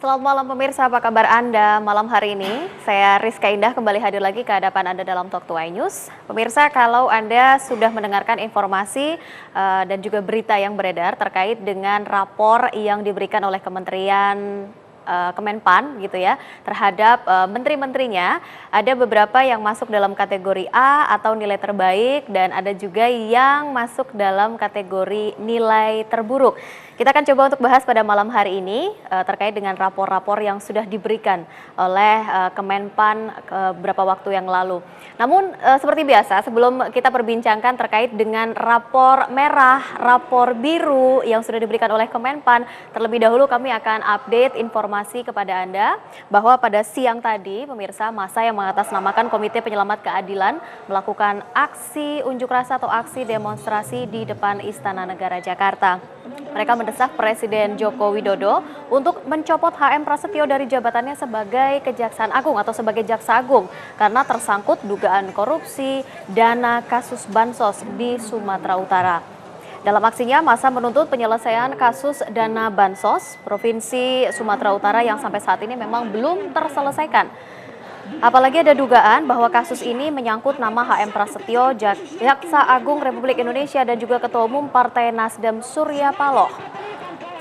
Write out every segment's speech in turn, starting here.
Selamat malam pemirsa, apa kabar Anda malam hari ini? Saya Rizka Indah kembali hadir lagi ke hadapan Anda dalam Talk to iNews. Pemirsa, kalau Anda sudah mendengarkan informasi dan juga berita yang beredar terkait dengan rapor yang diberikan oleh Kementerian Kemenpan gitu ya terhadap menteri-menterinya, ada beberapa yang masuk dalam kategori A atau nilai terbaik dan ada juga yang masuk dalam kategori nilai terburuk. Kita akan coba untuk bahas pada malam hari ini terkait dengan rapor-rapor yang sudah diberikan oleh Kemenpan beberapa waktu yang lalu. Namun seperti biasa sebelum kita perbincangkan terkait dengan rapor merah, rapor biru yang sudah diberikan oleh Kemenpan, terlebih dahulu kami akan update informasi kepada Anda bahwa pada siang tadi pemirsa massa yang mengatasnamakan Komite Penyelamat Keadilan melakukan aksi unjuk rasa atau aksi demonstrasi di depan Istana Negara Jakarta. Mereka mendesak Presiden Joko Widodo untuk mencopot HM Prasetyo dari jabatannya sebagai Kejaksaan Agung atau sebagai Jaksa Agung karena tersangkut dugaan korupsi dana kasus Bansos di Sumatera Utara. Dalam aksinya, massa menuntut penyelesaian kasus dana Bansos Provinsi Sumatera Utara yang sampai saat ini memang belum terselesaikan. Apalagi ada dugaan bahwa kasus ini menyangkut nama HM Prasetyo, Jaksa Agung Republik Indonesia dan juga Ketua Umum Partai Nasdem Surya Paloh.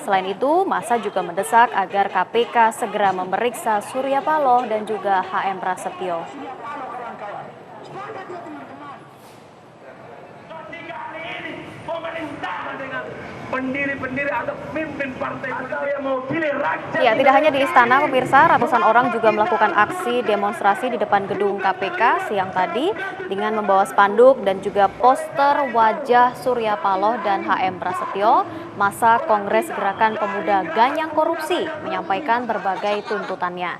Selain itu, massa juga mendesak agar KPK segera memeriksa Surya Paloh dan juga HM Prasetyo. Pendiri-pendiri atau pemimpin partai yang mau pilih rakyat. Ya, tidak hanya di istana pemirsa, ratusan orang juga melakukan aksi demonstrasi di depan gedung KPK siang tadi dengan membawa spanduk dan juga poster wajah Surya Paloh dan HM Prasetyo. Massa Kongres Gerakan Pemuda Ganyang Korupsi menyampaikan berbagai tuntutannya.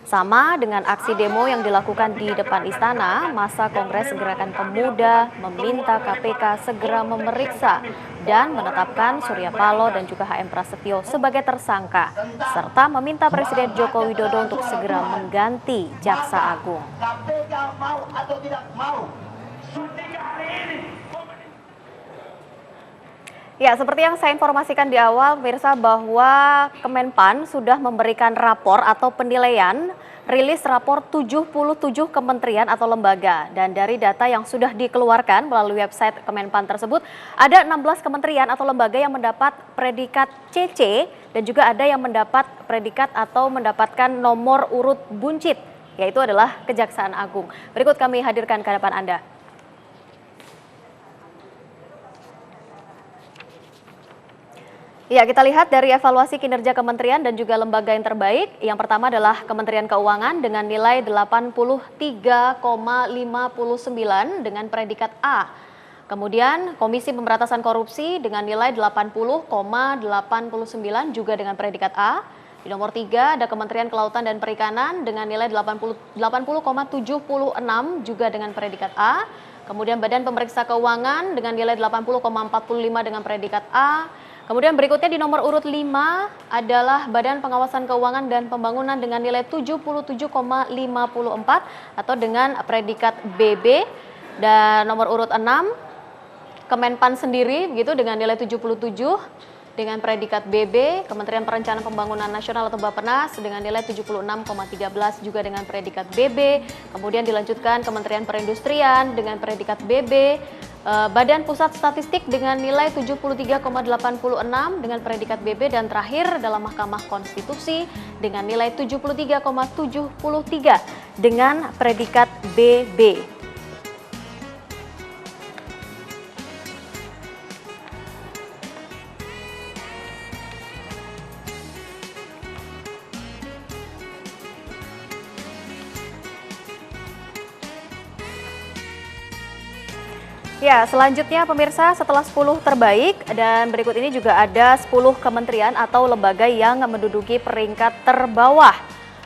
Sama dengan aksi demo yang dilakukan di depan istana, massa Kongres Gerakan Pemuda meminta KPK segera memeriksa dan menetapkan Surya Paloh dan juga HM Prasetyo sebagai tersangka, serta meminta Presiden Joko Widodo untuk segera mengganti Jaksa Agung. KPK mau atau tidak mau? Ya, seperti yang saya informasikan di awal, pemirsa, bahwa Kemenpan sudah memberikan rapor atau penilaian rilis rapor 77 kementerian atau lembaga. Dan dari data yang sudah dikeluarkan melalui website Kemenpan tersebut, ada 16 kementerian atau lembaga yang mendapat predikat CC dan juga ada yang mendapat predikat atau mendapatkan nomor urut buncit, yaitu adalah Kejaksaan Agung. Berikut kami hadirkan ke hadapan Anda. Ya, kita lihat dari evaluasi kinerja kementerian dan juga lembaga yang terbaik. Yang pertama adalah Kementerian Keuangan dengan nilai 83,59 dengan predikat A. Kemudian Komisi Pemberantasan Korupsi dengan nilai 80,89 juga dengan predikat A. Di nomor 3 ada Kementerian Kelautan dan Perikanan dengan nilai 80,76 juga dengan predikat A. Kemudian Badan Pemeriksa Keuangan dengan nilai 80,45 dengan predikat A. Kemudian berikutnya di nomor urut 5 adalah Badan Pengawasan Keuangan dan Pembangunan dengan nilai 77,54 atau dengan predikat BB. Dan nomor urut 6 Kemenpan sendiri begitu dengan nilai 77 dengan predikat BB, Kementerian Perencanaan Pembangunan Nasional atau Bappenas dengan nilai 76,13 juga dengan predikat BB. Kemudian dilanjutkan Kementerian Perindustrian dengan predikat BB, Badan Pusat Statistik dengan nilai 73,86 dengan predikat BB, dan terakhir dalam Mahkamah Konstitusi dengan nilai 73,73 dengan predikat BB. Ya, selanjutnya pemirsa, setelah 10 terbaik dan berikut ini juga ada 10 kementerian atau lembaga yang menduduki peringkat terbawah.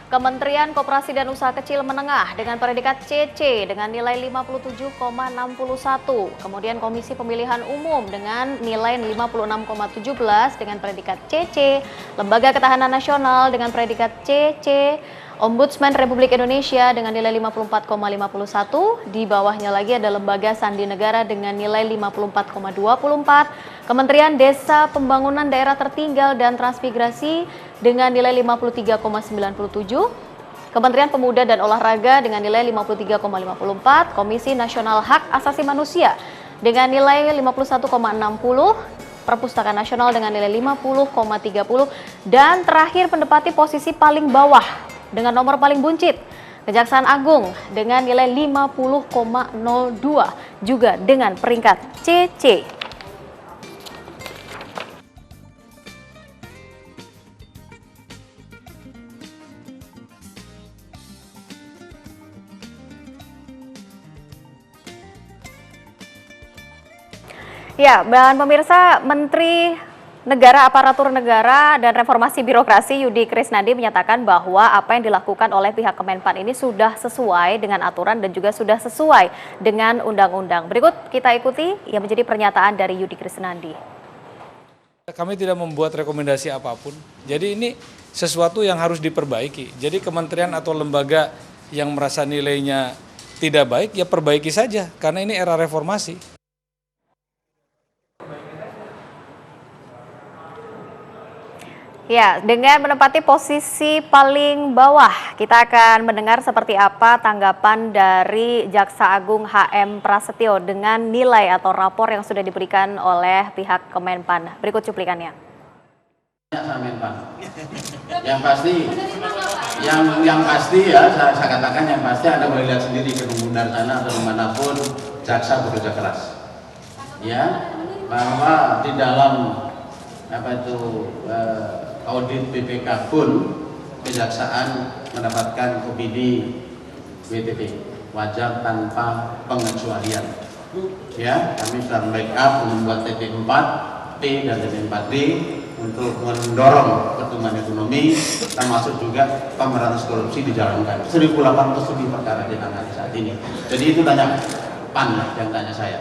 Kementerian Koperasi dan Usaha Kecil Menengah dengan predikat CC dengan nilai 57,61. Kemudian Komisi Pemilihan Umum dengan nilai 56,17 dengan predikat CC. Lembaga Ketahanan Nasional dengan predikat CC. Ombudsman Republik Indonesia dengan nilai 54,51, di bawahnya lagi ada Lembaga Sandi Negara dengan nilai 54,24, Kementerian Desa Pembangunan Daerah Tertinggal dan Transmigrasi dengan nilai 53,97, Kementerian Pemuda dan Olahraga dengan nilai 53,54, Komisi Nasional Hak Asasi Manusia dengan nilai 51,60, Perpustakaan Nasional dengan nilai 50,30, dan terakhir menempati posisi paling bawah dengan nomor paling buncit, Kejaksaan Agung dengan nilai 50,02, juga dengan peringkat CC. Ya, dan pemirsa, Menteri Negara Aparatur Negara dan Reformasi Birokrasi Yudi Krisnandi menyatakan bahwa apa yang dilakukan oleh pihak Kemenpan ini sudah sesuai dengan aturan dan juga sudah sesuai dengan undang-undang. Berikut kita ikuti yang menjadi pernyataan dari Yudi Krisnandi. Kami tidak membuat rekomendasi apapun, jadi ini sesuatu yang harus diperbaiki. Jadi kementerian atau lembaga yang merasa nilainya tidak baik, ya perbaiki saja, karena ini era reformasi. Ya, dengan menempati posisi paling bawah, kita akan mendengar seperti apa tanggapan dari Jaksa Agung HM Prasetyo dengan nilai atau rapor yang sudah diberikan oleh pihak Kemenpan. Berikut cuplikannya. Yang pasti ya, saya katakan yang pasti Anda boleh lihat sendiri ke Bundar sana atau dimanapun jaksa bekerja keras. Ya, bahwa di dalam audit BPK pun kejaksaan mendapatkan opini WTP wajar tanpa pengecualian. Ya, kami sudah backup membuat TP4P dan TP4D untuk mendorong pertumbuhan ekonomi, termasuk juga pemberantasan korupsi dijalankan. 1.800 lebih perkara ditangani saat ini. Jadi itu tanya PAN yang tanya saya.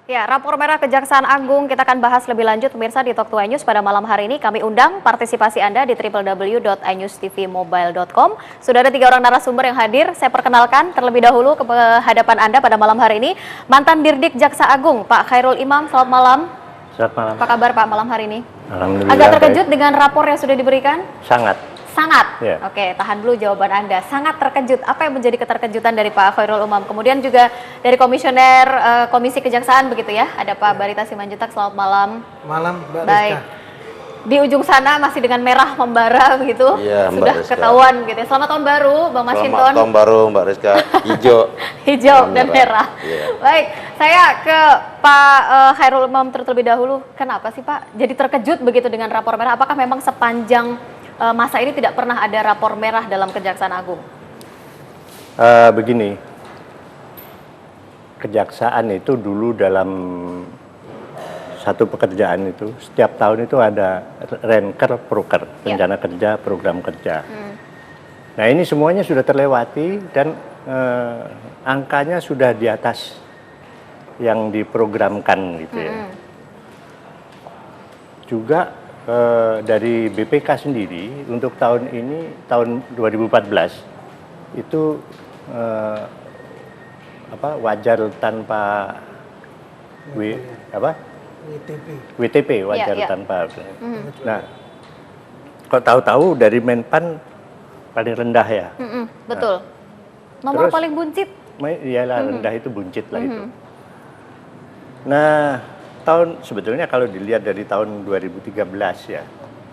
Ya, rapor merah Kejaksaan Agung kita akan bahas lebih lanjut pemirsa di Talk to iNews pada malam hari ini. Kami undang partisipasi Anda di www.inewstvmobile.com. Sudah ada 3 orang narasumber yang hadir. Saya perkenalkan terlebih dahulu ke hadapan Anda pada malam hari ini mantan Dirdik Jaksa Agung Pak Khairul Imam. Selamat malam. Selamat malam. Apa kabar Pak malam hari ini? Alhamdulillah. Agak terkejut dengan rapor yang sudah diberikan? Sangat. Sangat? Ya. Oke, tahan dulu jawaban Anda. Sangat terkejut. Apa yang menjadi keterkejutan dari Pak Khairul Umam? Kemudian juga dari Komisioner Komisi Kejaksaan begitu ya. Ada Pak Barita Simanjuntak. Selamat malam. Malam, Mbak Rizka. Baik. Di ujung sana masih dengan merah membara begitu. Iya, Mbak Sudah Rizka. Ketahuan gitu ya. Selamat tahun baru, Bang Masinton. Selamat tahun baru, Mbak Rizka. Hijau. Hijau dan merah. Iya. Baik, saya ke Pak Khairul Umam terlebih dahulu. Kenapa sih Pak jadi terkejut begitu dengan rapor merah? Apakah memang sepanjang masa ini tidak pernah ada rapor merah dalam Kejaksaan Agung? Begini, Kejaksaan itu dulu dalam satu pekerjaan itu, setiap tahun itu ada renker, proker, rencana kerja, program kerja. Nah ini semuanya sudah terlewati dan angkanya sudah di atas yang diprogramkan gitu ya. Juga dari BPK sendiri untuk tahun ini, tahun 2014 itu wajar tanpa WTP wajar tanpa. Nah, kok tahu-tahu dari Menpan paling rendah ya. Betul. Nomor terus, paling buncit. Iyalah rendah itu buncit lah itu. Nah, sebetulnya kalau dilihat dari tahun 2013 ya,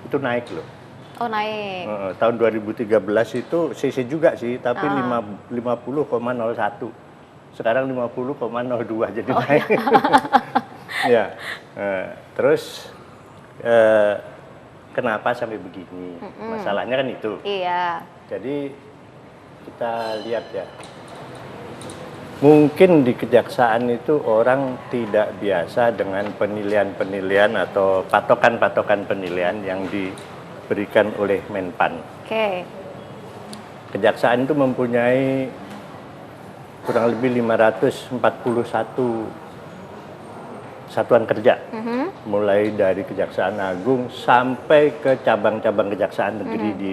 itu naik loh. Oh naik. Tahun 2013 itu CC juga sih, tapi 50,01. Sekarang 50,02 jadi naik. Ya. Terus kenapa sampai begini? Masalahnya kan itu. Iya. Jadi kita lihat ya. Mungkin di kejaksaan itu orang tidak biasa dengan penilaian-penilaian atau patokan-patokan penilaian yang diberikan oleh Menpan. Oke. Kejaksaan itu mempunyai kurang lebih 541 satuan kerja. Mulai dari Kejaksaan Agung sampai ke cabang-cabang kejaksaan negeri di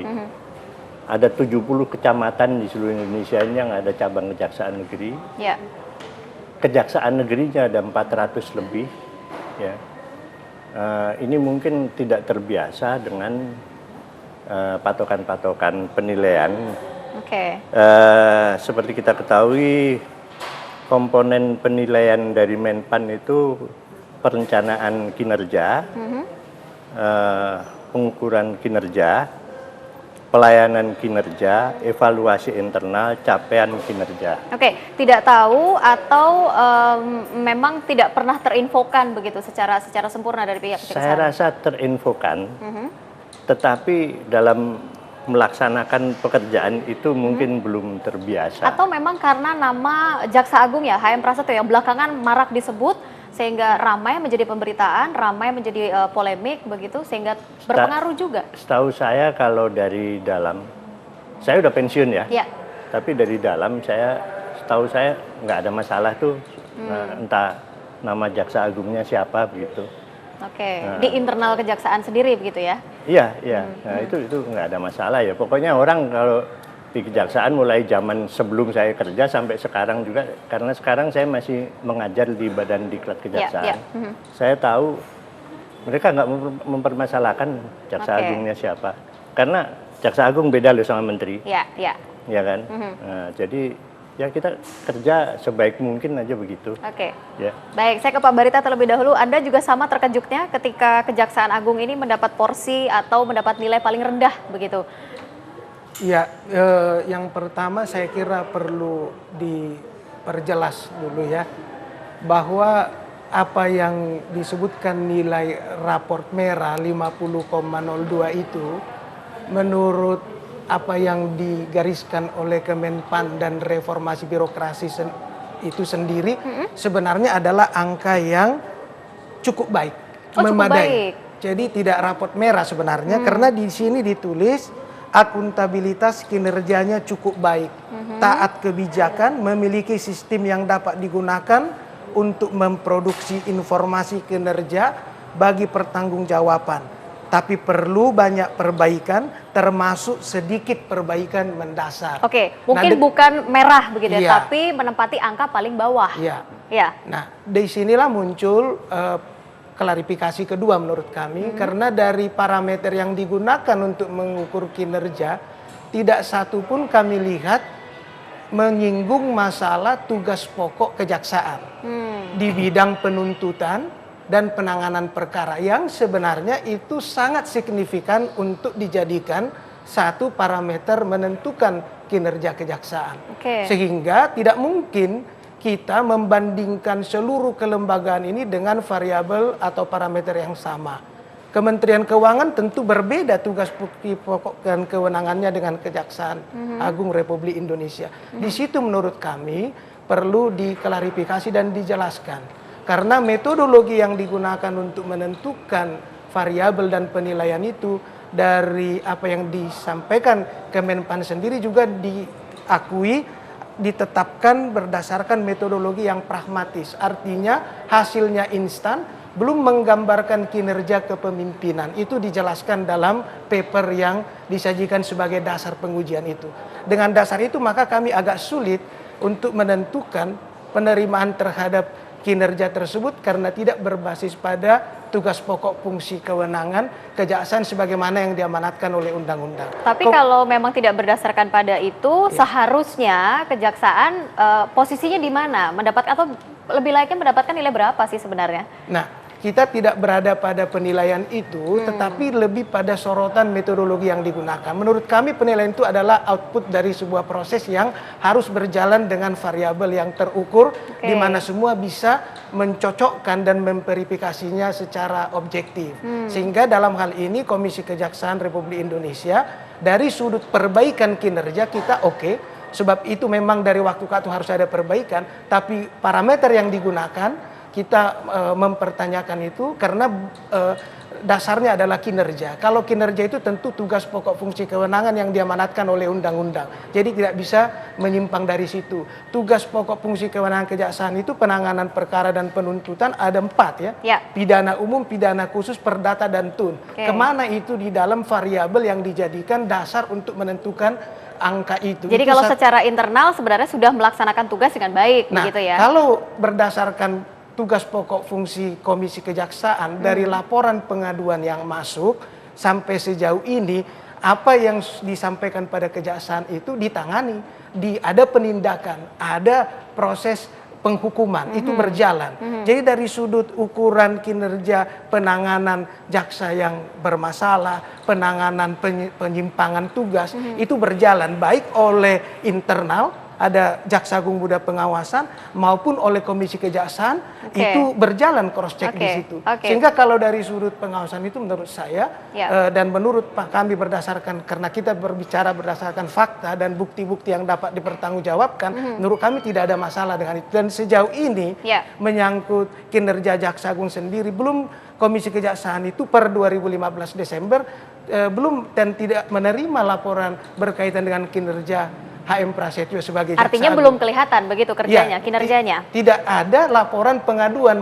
ada 70 kecamatan di seluruh Indonesia yang ada cabang kejaksaan negeri. Ya. kejaksaan negerinya ada 400 lebih, ya. Ini mungkin tidak terbiasa dengan patokan-patokan penilaian. Oke. Seperti kita ketahui, komponen penilaian dari Menpan itu perencanaan kinerja, pengukuran kinerja, pelayanan kinerja, evaluasi internal, capaian kinerja. Oke, tidak tahu atau memang tidak pernah terinfokan begitu secara sempurna dari pihak kejaksaan? Saya rasa terinfokan, tetapi dalam melaksanakan pekerjaan itu mungkin belum terbiasa. Atau memang karena nama Jaksa Agung ya, HM Prasetyo yang belakangan marak disebut sehingga ramai menjadi pemberitaan, ramai menjadi polemik begitu sehingga berpengaruh juga. Setahu saya kalau dari dalam, saya udah pensiun ya. Ya. Tapi dari dalam setahu saya nggak ada masalah tuh, entah nama Jaksa Agungnya siapa begitu. Oke, di internal kejaksaan sendiri begitu ya? Iya, iya. Nah, itu nggak ada masalah ya. Pokoknya orang kalau di kejaksaan mulai zaman sebelum saya kerja sampai sekarang juga, karena sekarang saya masih mengajar di Badan Diklat Kejaksaan. Saya tahu mereka nggak mempermasalahkan Jaksa Agungnya siapa. Karena Jaksa Agung beda loh sama menteri. Iya, iya. Ya kan? Nah, jadi ya kita kerja sebaik mungkin aja begitu. Oke. Ya. Baik, saya ke Pak Barita terlebih dahulu. Anda juga sama terkejutnya ketika Kejaksaan Agung ini mendapat porsi atau mendapat nilai paling rendah begitu? Ya, yang pertama saya kira perlu diperjelas dulu ya, bahwa apa yang disebutkan nilai raport merah 50,02 itu menurut apa yang digariskan oleh Kemenpan dan reformasi birokrasi itu sendiri sebenarnya adalah angka yang cukup baik, memadai. Jadi tidak raport merah sebenarnya karena di sini ditulis akuntabilitas kinerjanya cukup baik, taat kebijakan, memiliki sistem yang dapat digunakan untuk memproduksi informasi kinerja bagi pertanggungjawaban. Tapi perlu banyak perbaikan, termasuk sedikit perbaikan mendasar. Oke, mungkin bukan merah begitu ya, iya, tapi menempati angka paling bawah. Iya. Ya. Nah, di sinilah muncul klarifikasi kedua menurut kami, karena dari parameter yang digunakan untuk mengukur kinerja, tidak satu pun kami lihat menyinggung masalah tugas pokok kejaksaan di bidang penuntutan dan penanganan perkara yang sebenarnya itu sangat signifikan untuk dijadikan satu parameter menentukan kinerja kejaksaan. Sehingga tidak mungkin kita membandingkan seluruh kelembagaan ini dengan variabel atau parameter yang sama. Kementerian Keuangan tentu berbeda tugas pokok dan kewenangannya dengan Kejaksaan Agung Republik Indonesia. Di situ menurut kami perlu diklarifikasi dan dijelaskan. Karena metodologi yang digunakan untuk menentukan variabel dan penilaian itu dari apa yang disampaikan Kemenpan sendiri juga diakui ditetapkan berdasarkan metodologi yang pragmatis. Artinya hasilnya instan, belum menggambarkan kinerja kepemimpinan. Itu dijelaskan dalam paper yang disajikan sebagai dasar pengujian itu. Dengan dasar itu maka kami agak sulit untuk menentukan penerimaan terhadap kinerja tersebut karena tidak berbasis pada tugas pokok fungsi kewenangan kejaksaan sebagaimana yang diamanatkan oleh undang-undang. Tapi kalau memang tidak berdasarkan pada itu, seharusnya kejaksaan posisinya di mana? Atau lebih layaknya mendapatkan nilai berapa sih sebenarnya? Nah, kita tidak berada pada penilaian itu, tetapi lebih pada sorotan metodologi yang digunakan. Menurut kami penilaian itu adalah output dari sebuah proses yang harus berjalan dengan variabel yang terukur, di mana semua bisa mencocokkan dan memverifikasinya secara objektif. Sehingga dalam hal ini Komisi Kejaksaan Republik Indonesia dari sudut perbaikan kinerja kita oke, sebab itu memang dari waktu ke waktu harus ada perbaikan, tapi parameter yang digunakan kita mempertanyakan itu karena dasarnya adalah kinerja. Kalau kinerja itu tentu tugas pokok fungsi kewenangan yang diamanatkan oleh undang-undang. Jadi tidak bisa menyimpang dari situ. Tugas pokok fungsi kewenangan kejaksaan itu penanganan perkara dan penuntutan ada 4 ya. Pidana umum, pidana khusus, perdata dan tun. Kemana itu di dalam variabel yang dijadikan dasar untuk menentukan angka itu. Jadi itu kalau secara internal sebenarnya sudah melaksanakan tugas dengan baik, nah, begitu ya? kalau berdasarkan tugas pokok fungsi Komisi Kejaksaan dari laporan pengaduan yang masuk sampai sejauh ini, apa yang disampaikan pada kejaksaan itu ditangani, ada penindakan, ada proses penghukuman, itu berjalan. Jadi dari sudut ukuran kinerja penanganan jaksa yang bermasalah, penanganan penyimpangan tugas, itu berjalan baik oleh internal, ada Jaksa Agung Muda Pengawasan, maupun oleh Komisi Kejaksaan, itu berjalan cross check di situ. Sehingga kalau dari sudut pengawasan itu menurut saya dan menurut Pak kami berdasarkan, karena kita berbicara berdasarkan fakta dan bukti-bukti yang dapat dipertanggungjawabkan, menurut kami tidak ada masalah dengan itu. Dan sejauh ini menyangkut kinerja Jaksa Agung sendiri, belum Komisi Kejaksaan itu per 2015 Desember belum dan tidak menerima laporan berkaitan dengan kinerja HM Prasetyo sebagai Jaksa Artinya Agung. belum kelihatan begitu kerjanya, kinerjanya? Tidak ada laporan pengaduan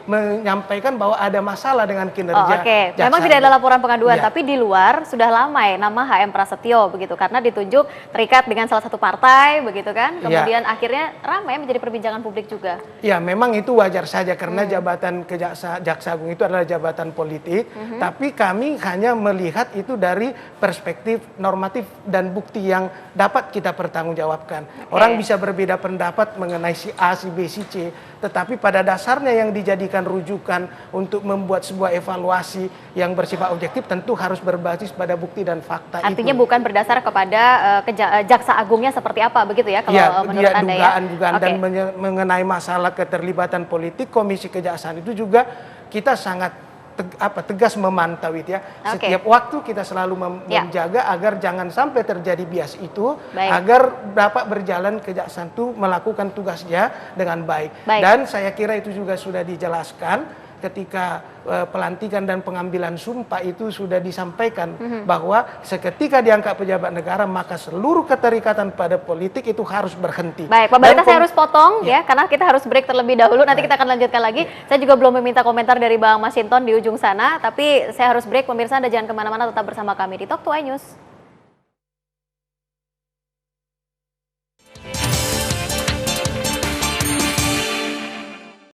menyampaikan bahwa ada masalah dengan kinerja. Jaksa Memang tidak ada Agung. laporan pengaduan, tapi di luar sudah ramai nama HM Prasetyo begitu, karena ditunjuk terikat dengan salah satu partai begitu kan, kemudian akhirnya ramai menjadi perbincangan publik juga. Ya, memang itu wajar saja karena jabatan Jaksa Agung itu adalah jabatan politik, tapi kami hanya melihat itu dari perspektif normatif dan bukti yang dapat kita pertanggungjawabkan. Orang bisa berbeda pendapat mengenai si A, si B, si C, tetapi pada dasarnya yang dijadikan rujukan untuk membuat sebuah evaluasi yang bersifat objektif tentu harus berbasis pada bukti dan fakta. Artinya bukan berdasar kepada Jaksa Agungnya seperti apa begitu ya kalau menurut Anda ya? Dugaan dan mengenai masalah keterlibatan politik, Komisi Kejaksaan itu juga kita sangat tegas memantau itu ya. Setiap waktu kita selalu menjaga agar jangan sampai terjadi bias itu, agar dapat berjalan kejaksaan itu melakukan tugasnya dengan baik. Dan saya kira itu juga sudah dijelaskan ketika pelantikan dan pengambilan sumpah itu sudah disampaikan bahwa seketika diangkat pejabat negara maka seluruh keterikatan pada politik itu harus berhenti. Baik, Pak Barita, saya harus potong ya karena kita harus break terlebih dahulu. Nanti kita akan lanjutkan lagi. Saya juga belum meminta komentar dari Bang Masinton di ujung sana, tapi saya harus break. Pemirsa, Anda jangan kemana-mana, tetap bersama kami di Talk to iNews.